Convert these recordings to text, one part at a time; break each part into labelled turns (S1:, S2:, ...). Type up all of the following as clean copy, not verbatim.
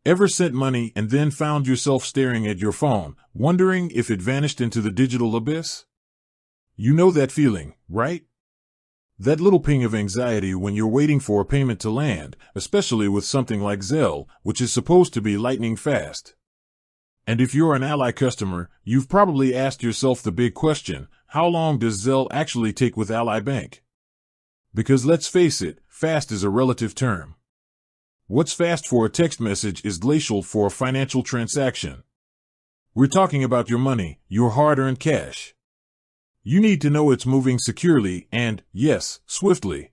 S1: Ever sent money and then found yourself staring at your phone, wondering if it vanished into the digital abyss? You know that feeling, right? That little ping of anxiety when you're waiting for a payment to land, especially with something like Zelle, which is supposed to be lightning fast. And if you're an Ally customer, you've probably asked yourself the big question, how long does Zelle actually take with Ally Bank? Because let's face it, fast is a relative term. What's fast for a text message is glacial for a financial transaction. We're talking about your money, your hard-earned cash. You need to know it's moving securely and, yes, swiftly.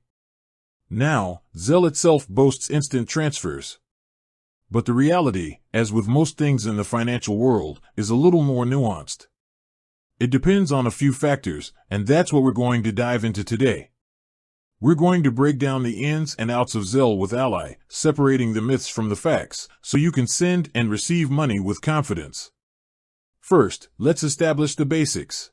S1: Now, Zelle itself boasts instant transfers. But the reality, as with most things in the financial world, is a little more nuanced. It depends on a few factors, and that's what we're going to dive into today. We're going to break down the ins and outs of Zelle with Ally, separating the myths from the facts, so you can send and receive money with confidence. First, let's establish the basics.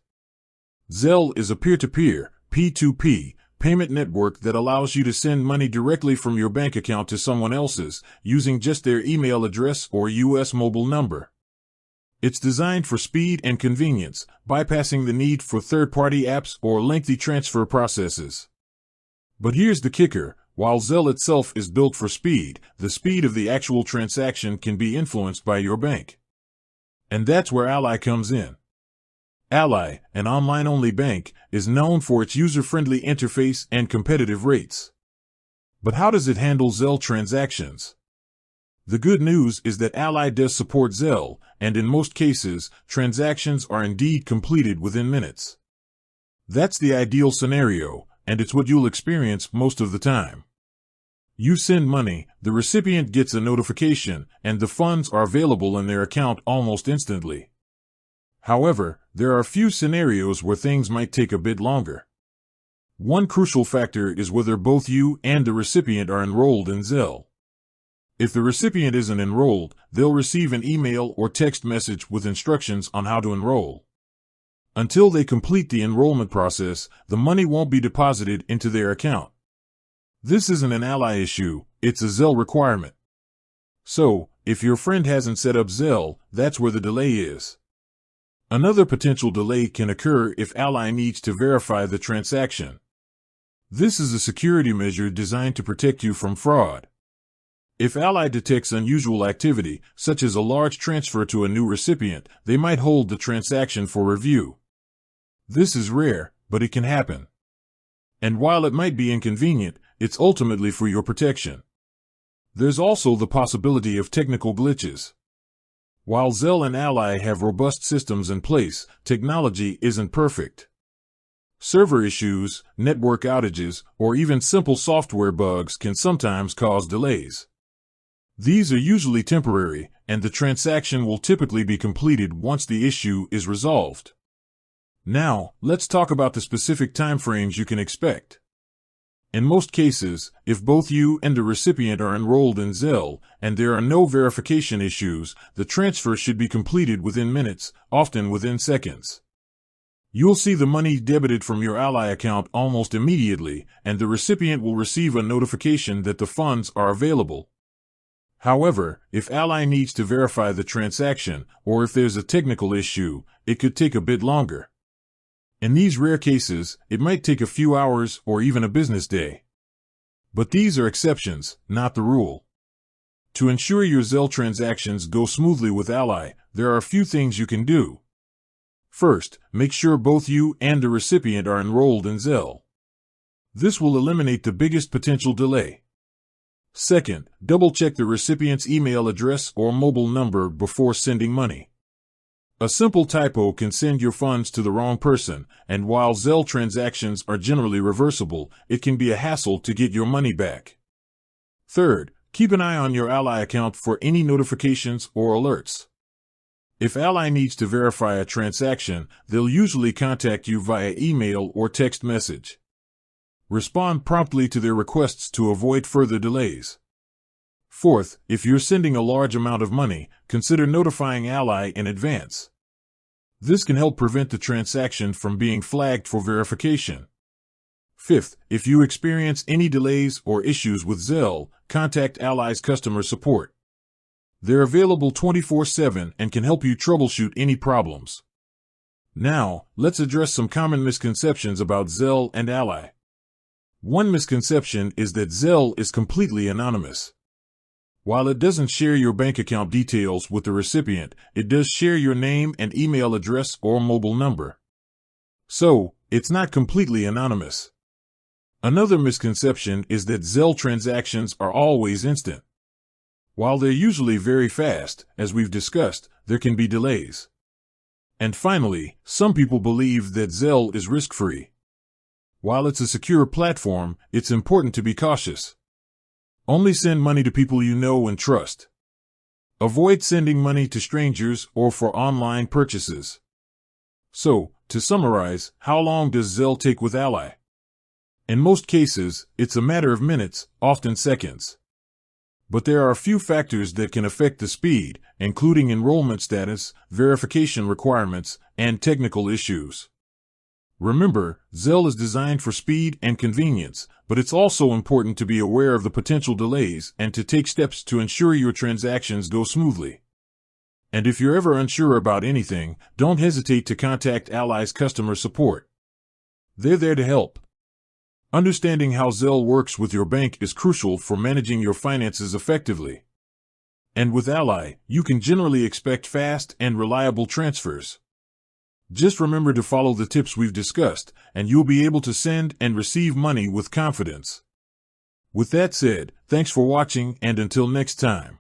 S1: Zelle is a peer-to-peer, P2P, payment network that allows you to send money directly from your bank account to someone else's, using just their email address or US mobile number. It's designed for speed and convenience, bypassing the need for third-party apps or lengthy transfer processes. But here's the kicker, while Zelle itself is built for speed, the speed of the actual transaction can be influenced by your bank. And that's where Ally comes in. Ally, an online-only bank, is known for its user-friendly interface and competitive rates. But how does it handle Zelle transactions? The good news is that Ally does support Zelle, and in most cases, transactions are indeed completed within minutes. That's the ideal scenario, and it's what you'll experience most of the time. You send money, the recipient gets a notification, and the funds are available in their account almost instantly. However, there are a few scenarios where things might take a bit longer. One crucial factor is whether both you and the recipient are enrolled in Zelle. If the recipient isn't enrolled, they'll receive an email or text message with instructions on how to enroll. Until they complete the enrollment process, the money won't be deposited into their account. This isn't an Ally issue, it's a Zelle requirement. So, if your friend hasn't set up Zelle, that's where the delay is. Another potential delay can occur if Ally needs to verify the transaction. This is a security measure designed to protect you from fraud. If Ally detects unusual activity, such as a large transfer to a new recipient, they might hold the transaction for review. This is rare, but it can happen. And while it might be inconvenient, it's ultimately for your protection. There's also the possibility of technical glitches. While Zelle and Ally have robust systems in place, technology isn't perfect. Server issues, network outages, or even simple software bugs can sometimes cause delays. These are usually temporary, and the transaction will typically be completed once the issue is resolved. Now, let's talk about the specific timeframes you can expect. In most cases, if both you and the recipient are enrolled in Zelle, and there are no verification issues, the transfer should be completed within minutes, often within seconds. You'll see the money debited from your Ally account almost immediately, and the recipient will receive a notification that the funds are available. However, if Ally needs to verify the transaction, or if there's a technical issue, it could take a bit longer. In these rare cases, it might take a few hours or even a business day. But these are exceptions, not the rule. To ensure your Zelle transactions go smoothly with Ally, there are a few things you can do. First, make sure both you and the recipient are enrolled in Zelle. This will eliminate the biggest potential delay. Second, double-check the recipient's email address or mobile number before sending money. A simple typo can send your funds to the wrong person, and while Zelle transactions are generally reversible, it can be a hassle to get your money back. Third, keep an eye on your Ally account for any notifications or alerts. If Ally needs to verify a transaction, they'll usually contact you via email or text message. Respond promptly to their requests to avoid further delays. Fourth, if you're sending a large amount of money, consider notifying Ally in advance. This can help prevent the transaction from being flagged for verification. Fifth, if you experience any delays or issues with Zelle, contact Ally's customer support. They're available 24/7 and can help you troubleshoot any problems. Now, let's address some common misconceptions about Zelle and Ally. One misconception is that Zelle is completely anonymous. While it doesn't share your bank account details with the recipient, it does share your name and email address or mobile number. So, it's not completely anonymous. Another misconception is that Zelle transactions are always instant. While they're usually very fast, as we've discussed, there can be delays. And finally, some people believe that Zelle is risk-free. While it's a secure platform, it's important to be cautious. Only send money to people you know and trust. Avoid sending money to strangers or for online purchases. So, to summarize, how long does Zelle take with Ally? In most cases, it's a matter of minutes, often seconds. But there are a few factors that can affect the speed, including enrollment status, verification requirements, and technical issues. Remember, Zelle is designed for speed and convenience, but it's also important to be aware of the potential delays and to take steps to ensure your transactions go smoothly. And if you're ever unsure about anything, don't hesitate to contact Ally's customer support. They're there to help. Understanding how Zelle works with your bank is crucial for managing your finances effectively. And with Ally, you can generally expect fast and reliable transfers. Just remember to follow the tips we've discussed, and you'll be able to send and receive money with confidence. With that said, thanks for watching, and until next time.